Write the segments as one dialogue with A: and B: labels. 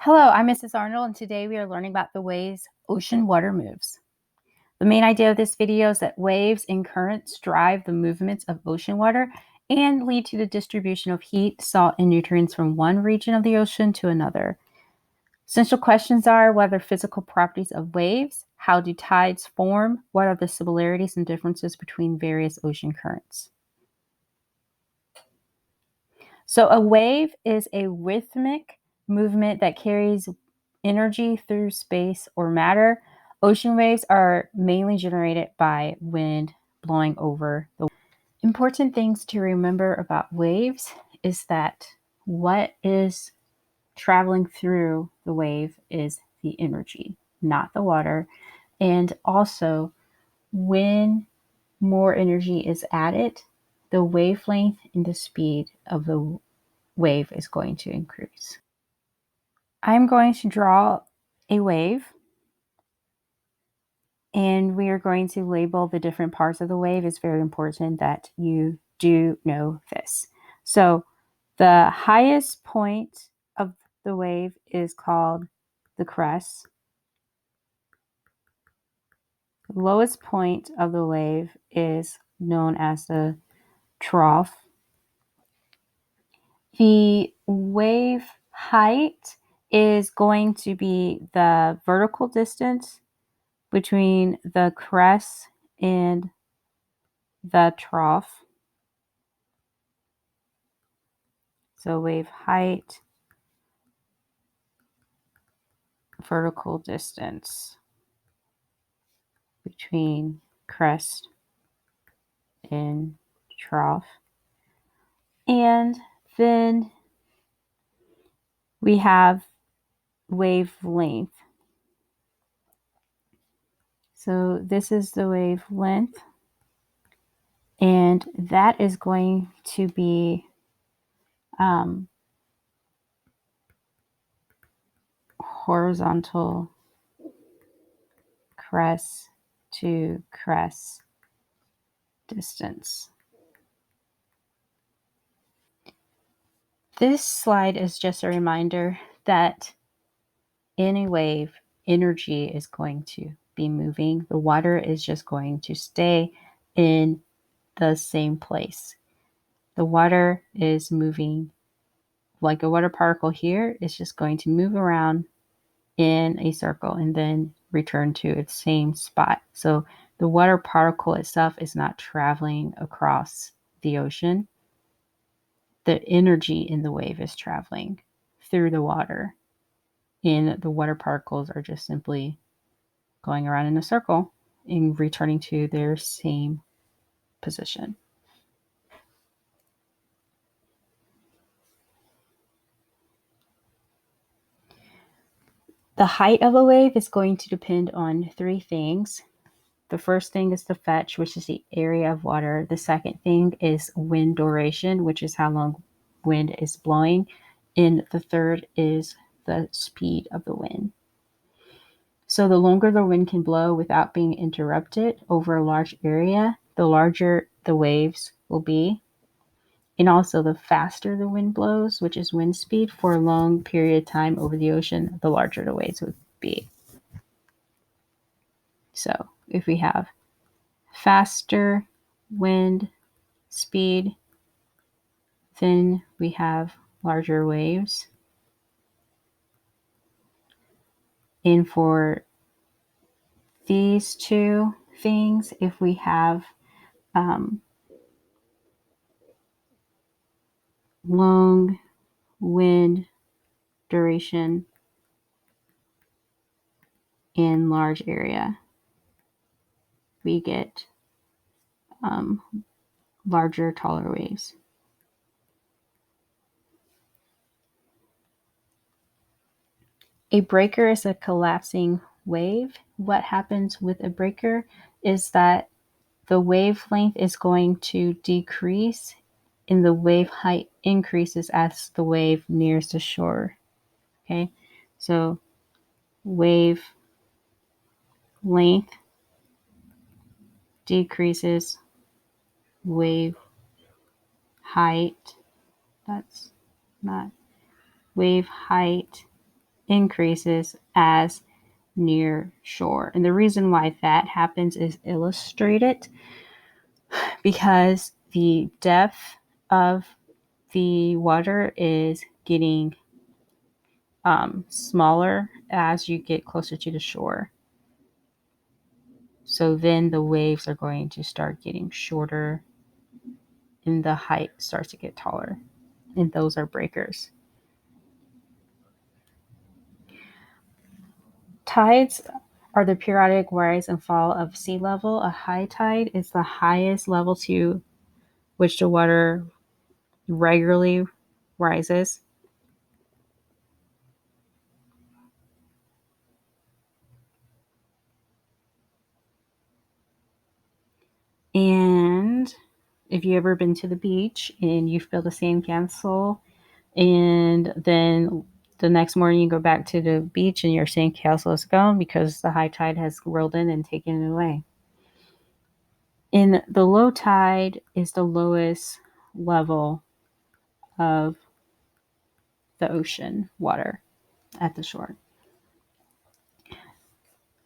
A: Hello, I'm Mrs. Arnold, and today we are learning about the ways ocean water moves. The main idea of this video is that waves and currents drive the movements of ocean water and lead to the distribution of heat, salt, and nutrients from one region of the ocean to another. Essential questions are: what are physical properties of waves? How do tides form? What are the similarities and differences between various ocean currents? So a wave is a rhythmic movement that carries energy through space or matter. Ocean waves are mainly generated by wind blowing over the. Important things to remember about waves is that what is traveling through the wave is the energy, not the water. And also, when more energy is added, the wavelength and the speed of the wave is going to increase. I'm going to draw a wave, and we are going to label the different parts of the wave. It's very important that you do know this. So the highest point of the wave is called the crest. The lowest point of the wave is known as the trough. The wave height is going to be the vertical distance between the crest and the trough. So wave height, vertical distance between crest and trough. And then we have wavelength. So this is the wavelength, and that is going to be horizontal crest to crest distance. This slide is just a reminder that in a wave, energy is going to be moving. The water is just going to stay in the same place. The water is moving like a water particle here. It's just going to move around in a circle and then return to its same spot. So the water particle itself is not traveling across the ocean. The energy in the wave is traveling through the water, and the water particles are just simply going around in a circle and returning to their same position. The height of a wave is going to depend on three things. The first thing is the fetch, which is the area of water. The second thing is wind duration, which is how long wind is blowing. And the third is the speed of the wind. So the longer the wind can blow without being interrupted over a large area, the larger the waves will be. And also the faster the wind blows, which is wind speed, for a long period of time over the ocean, the larger the waves would be. So if we have faster wind speed, then we have larger waves. And for these two things, if we have long wind duration in large area, we get larger, taller waves. A breaker is a collapsing wave. What happens with a breaker is that the wavelength is going to decrease and the wave height increases as the wave nears the shore. Okay, so wave length decreases, wave height, that's not, wave height increases as near shore. And the reason why that happens is illustrated because the depth of the water is getting smaller as you get closer to the shore. So then the waves are going to start getting shorter and the height starts to get taller. And those are breakers. Tides are the periodic rise and fall of sea level. A high tide is the highest level to which the water regularly rises. And if you ever been to the beach and you feel the sand castle, and then the next morning you go back to the beach and your sand castle is gone because the high tide has rolled in and taken it away. In the low tide is the lowest level of the ocean water at the shore.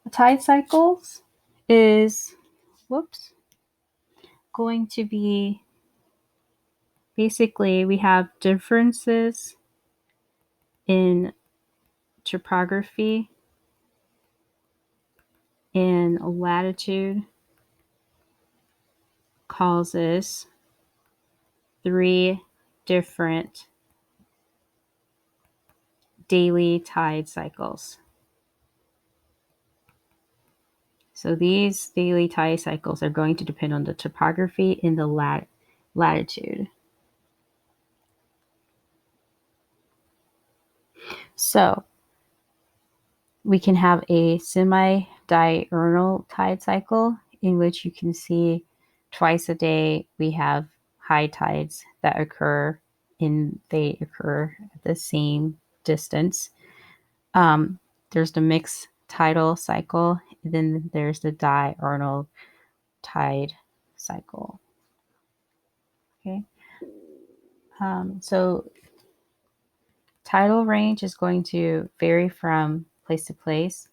A: The tide cycles is going to be basically we have differences in topography and latitude causes 3 different daily tide cycles. So these daily tide cycles are going to depend on the topography and the latitude. So we can have a semi-diurnal tide cycle in which you can see twice a day we have high tides that occur and they occur at the same distance. There's the mixed tidal cycle, and then there's the diurnal tide cycle. Okay. So tidal range is going to vary from place to place.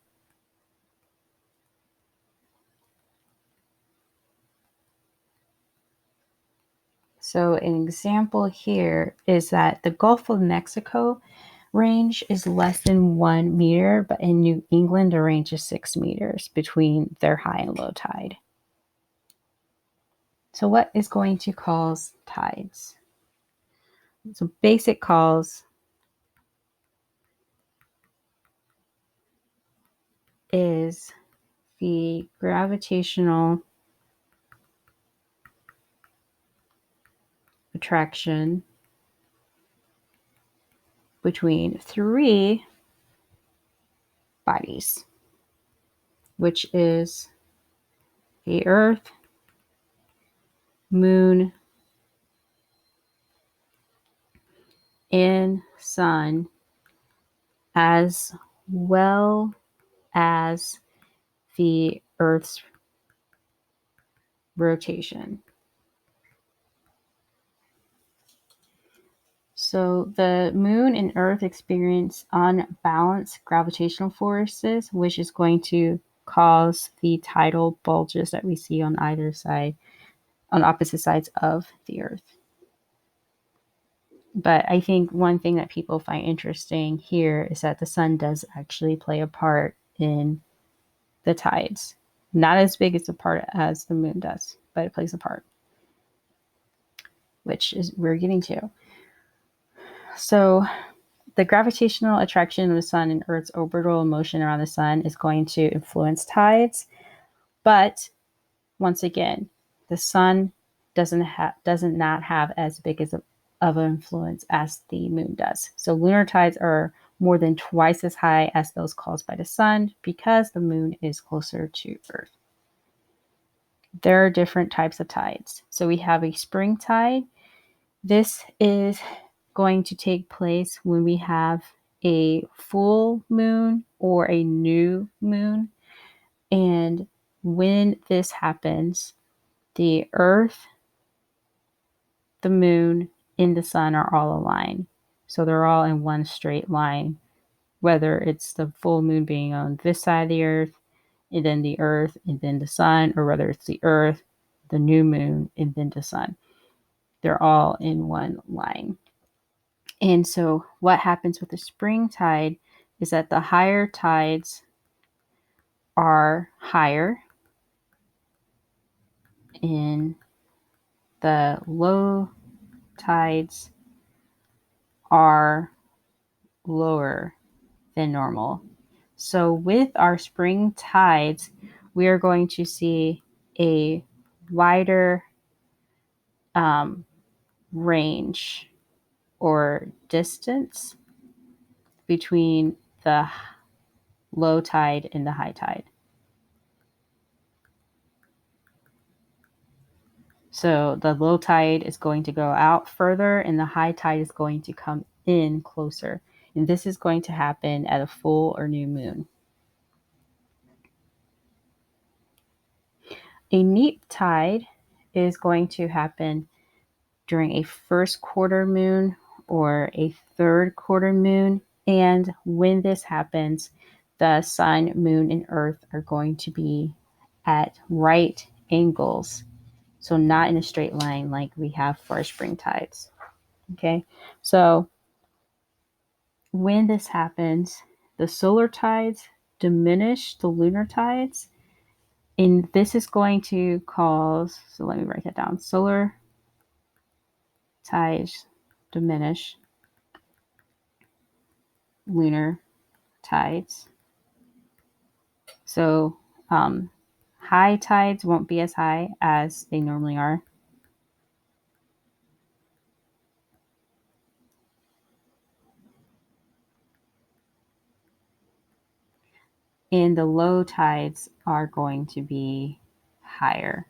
A: So an example here is that the Gulf of Mexico range is less than 1 meter, but in New England, the range is 6 meters between their high and low tide. So what is going to cause tides? So basic cause is the gravitational attraction between 3 bodies, which is the Earth, Moon, and Sun, as well as the Earth's rotation. So the Moon and Earth experience unbalanced gravitational forces, which is going to cause the tidal bulges that we see on either side, on opposite sides of the Earth. But I think one thing that people find interesting here is that the sun does actually play a part in the tides. Not as big as a part as the moon does, but it plays a part, which is we're getting to. So the gravitational attraction of the sun and Earth's orbital motion around the sun is going to influence tides. But once again, the sun does not have as big as of an influence as the moon does. So lunar tides are more than twice as high as those caused by the sun because the moon is closer to Earth. There are different types of tides. So we have a spring tide. This is going to take place when we have a full moon or a new moon. And when this happens, the Earth, the moon, and the sun are all aligned. So they're all in one straight line whether it's the full moon being on this side of the earth, and then the earth, and then the sun, or whether it's the earth, the new moon, and then the sun. They're all in one line. And so what happens with the spring tide is that the higher tides are higher and the low tides are lower than normal. So with our spring tides, we are going to see a wider range or distance between the low tide and the high tide. So the low tide is going to go out further and the high tide is going to come in closer. And this is going to happen at a full or new moon. A neap tide is going to happen during a first quarter moon or a third quarter moon. And when this happens, the sun, moon, and earth are going to be at right angles. So not in a straight line like we have for our spring tides. Okay, so when this happens, the solar tides diminish the lunar tides. And this is going to cause, so let me write that down. Solar tides diminish lunar tides. So high tides won't be as high as they normally are. And the low tides are going to be higher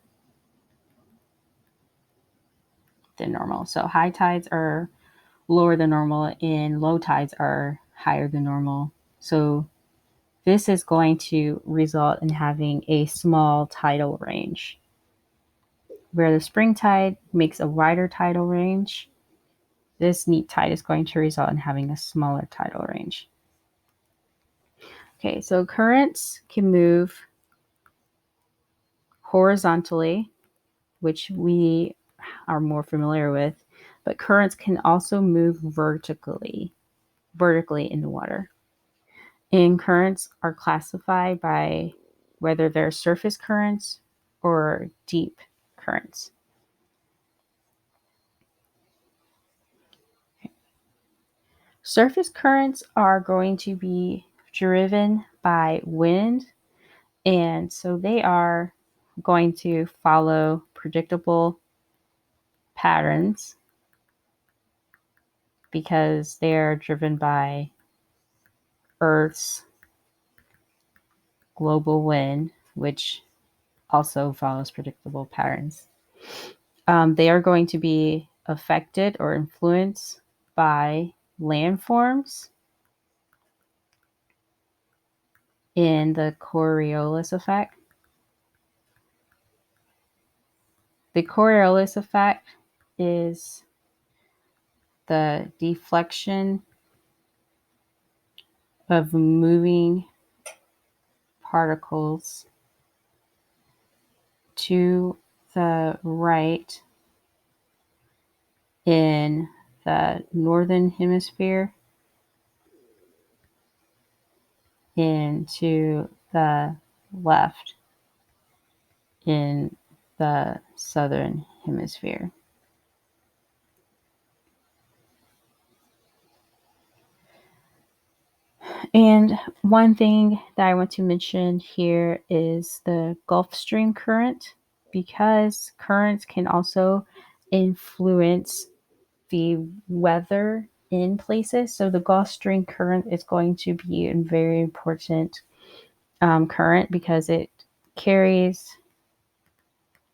A: than normal. So high tides are lower than normal and low tides are higher than normal. So this is going to result in having a small tidal range. Where the spring tide makes a wider tidal range, this neap tide is going to result in having a smaller tidal range. Okay, so currents can move horizontally, which we are more familiar with, but currents can also move vertically in the water. And currents are classified by whether they're surface currents or deep currents. Surface currents are going to be driven by wind, and so they are going to follow predictable patterns because they're driven by Earth's global wind, which also follows predictable patterns. They are going to be affected or influenced by landforms in the Coriolis effect. The Coriolis effect is the deflection of moving particles to the right in the northern hemisphere and to the left in the southern hemisphere. And one thing that I want to mention here is the Gulf Stream current, because currents can also influence the weather in places. So the Gulf Stream current is going to be a very important current because it carries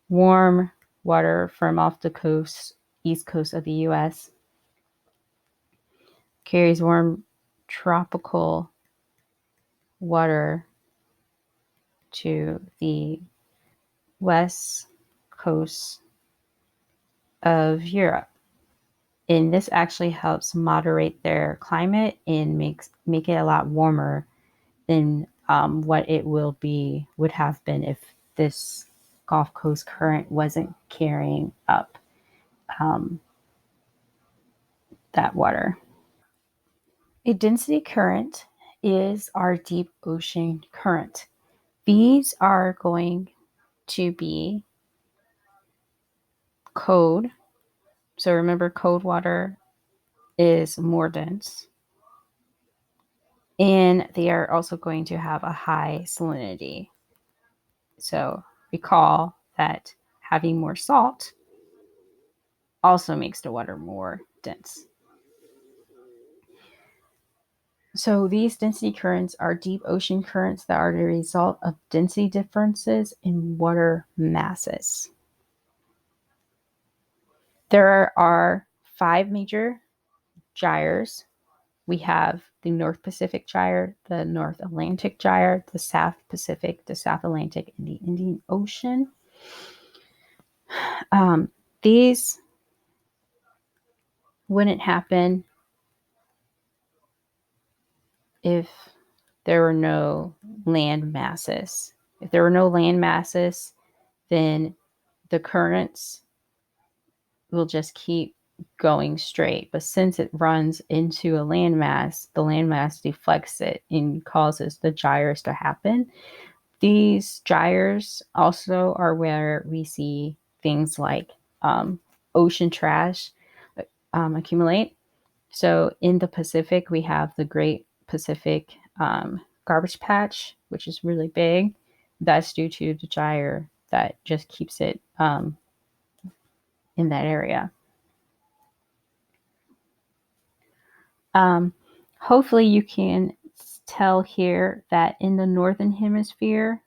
A: warm water from off the coast, east coast of the U.S., carries warm tropical water to the west coast of Europe. And this actually helps moderate their climate and make it a lot warmer than what it would have been if this Gulf Coast current wasn't carrying up um, that water. A density current is our deep ocean current. These are going to be cold. So remember, cold water is more dense. And they are also going to have a high salinity. So recall that having more salt also makes the water more dense. So these density currents are deep ocean currents that are the result of density differences in water masses. There are 5 major gyres. We have the North Pacific Gyre, the North Atlantic Gyre, the South Pacific, the South Atlantic, and the Indian Ocean. These wouldn't happen if there were no land masses. If there were no land masses, then the currents will just keep going straight. But since it runs into a landmass, the landmass deflects it and causes the gyres to happen. These gyres also are where we see things like ocean trash accumulate. So in the Pacific, we have the Great Pacific Garbage Patch, which is really big. That's due to the gyre that just keeps it in that area. Hopefully you can tell here that in the Northern Hemisphere,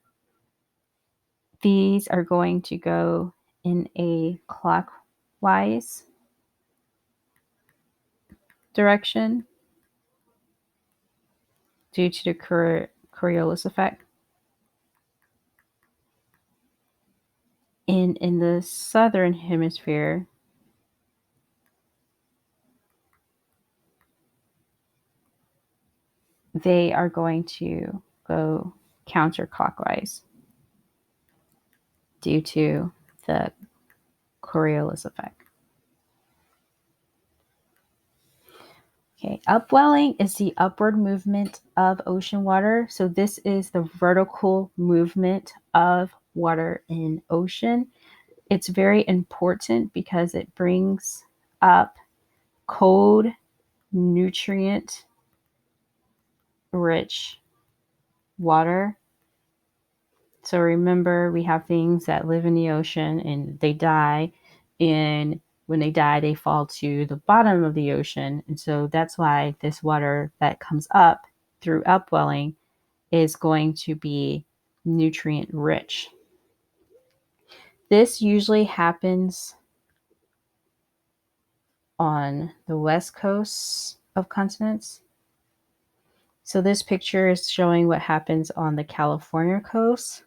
A: these are going to go in a clockwise direction due to the Coriolis effect. And in the Southern Hemisphere, they are going to go counterclockwise due to the Coriolis effect. Okay, upwelling is the upward movement of ocean water. So this is the vertical movement of water in ocean. It's very important because it brings up cold, nutrient rich water. So remember, we have things that live in the ocean and they die, and when they die, they fall to the bottom of the ocean. And so that's why this water that comes up through upwelling is going to be nutrient rich. This usually happens on the west coast of continents. So this picture is showing what happens on the California coast.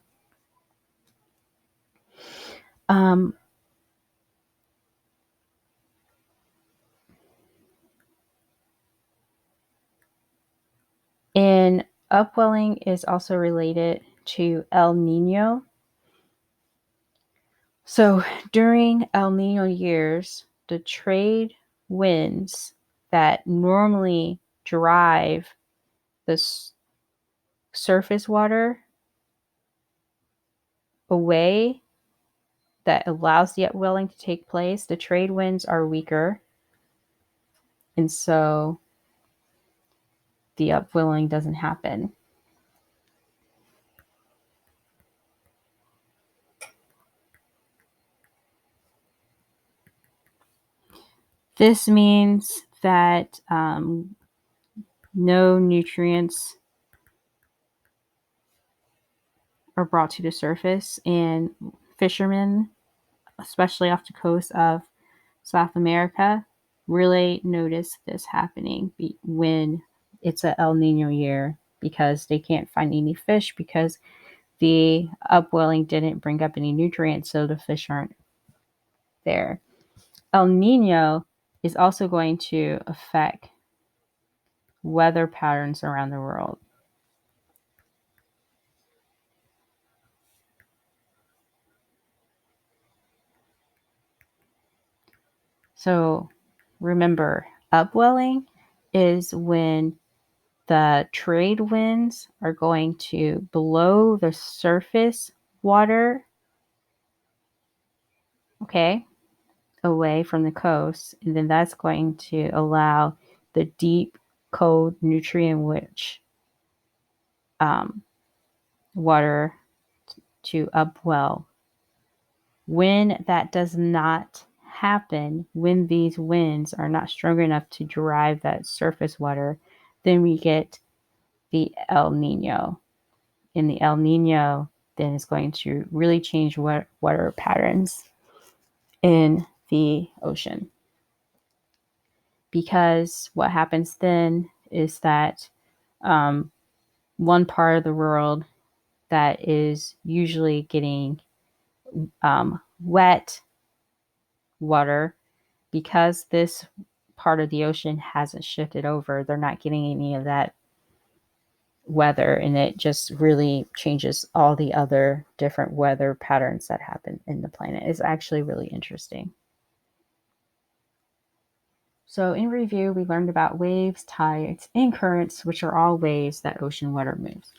A: And upwelling is also related to El Nino. So during El Nino years, the trade winds that normally drive the surface water away, that allows the upwelling to take place, the trade winds are weaker. And so the upwelling doesn't happen. This means that no nutrients are brought to the surface, and fishermen, especially off the coast of South America, really notice this happening when it's an El Nino year, because they can't find any fish because the upwelling didn't bring up any nutrients, so the fish aren't there. El Nino is also going to affect weather patterns around the world. So remember, upwelling is when the trade winds are going to blow the surface water, okay, away from the coast. And then that's going to allow the deep, cold, nutrient-rich water to upwell. When that does not happen, when these winds are not strong enough to drive that surface water, then we get the El Nino. And the El Nino then is going to really change water patterns in the ocean. Because what happens then is that one part of the world that is usually getting wet water, because this part of the ocean hasn't shifted over, they're not getting any of that weather, and it just really changes all the other different weather patterns that happen in the planet. It's actually really interesting. So in review, we learned about waves, tides, and currents, which are all ways that ocean water moves.